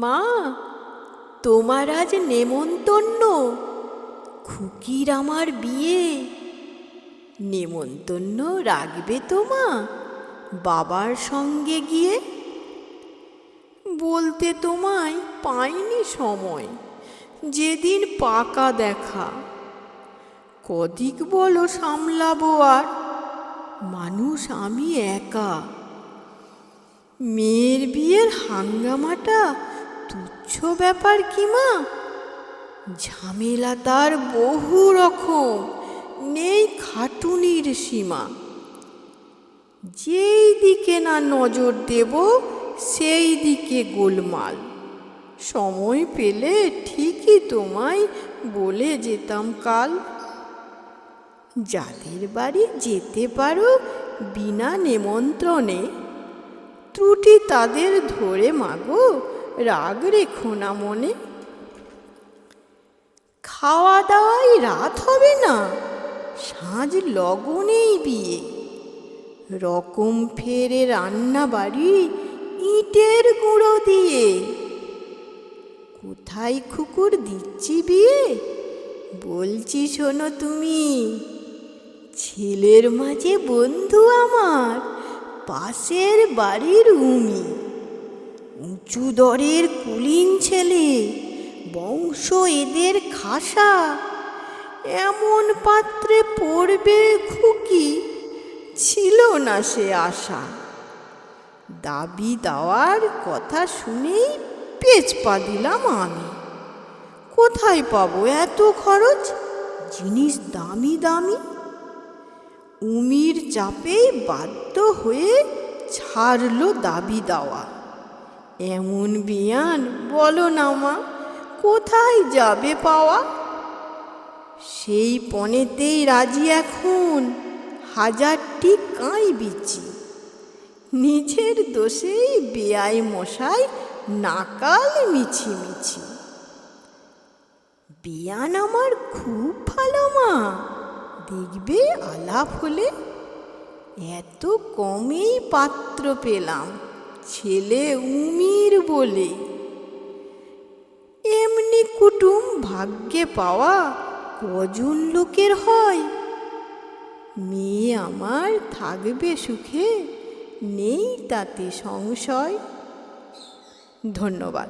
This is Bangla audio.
মা, তোমার আজ নেমন্তন্ন। খুকির আমার বিয়ে। নেমন্তন্ন রাখবে তো মা, বাবার সঙ্গে গিয়ে? বলতে তোমায় পাইনি সময়, যেদিন পাকা দেখা। কদিক বলো সামলাবো আর, মানুষ আমি একা। মেয়ের বিয়ের হাঙ্গামাটা তুচ্ছ ব্যাপার কি মা? ঝামেলা তার বহু রকম, নেই খাটুনির সীমা। যেই দিকে না নজর দেব সেই দিকে গোলমাল। সময় পেলে ঠিকই তোমায় বলে যেতাম কাল। যাদের বাড়ি যেতে পারো বিনা নেমন্ত্রণে, ত্রুটি তাদের ধরে মাগো, রাগ রেখো না মনে। খাওয়া দাওয়াই রাত হবে না, সাঁঝ লগনেই বিয়ে। রকম ফেরে রান্না বাড়ি ইটের গুঁড়ো দিয়ে। কোথায় খুকুর দিচ্ছি বিয়ে, বলছি শোনো তুমি। ছেলের মাঝে বন্ধু আমার, পাশের বাড়ির উমি। উঁচু দরের কুলীন ছেলে, বংশ এদের খাসা। এমন পাত্রে পড়বে খুকি, ছিল না সে আশা। দাবি দেওয়ার কথা শুনেই পেছপা দিলাম আমি। কোথায় পাবো এত খরচ, জিনিস দামি দামি? উমির চাপেই বাধ্য হয়ে ছাড়লো দাবি দেওয়া। এমন বিয়ান বলো না মা, কোথায় যাবে পাওয়া? সেই পণেতেই রাজি এখন, হাজারটি কাঁই বিচি। নিজের দোষেই বেয়াই মশাই নাকাল মিছিমিছি। বিয়ান আমার খুব ভালো মা, দেখবে আলাপ হলে। এত কমেই পাত্র পেলাম, ছেলে উমির বলে। এমনি কুটুম ভাগ্যে পাওয়া কজন লোকের হয়? মেয়ে আমার থাকবে সুখে, নেই তাতে সংশয়। ধন্যবাদ।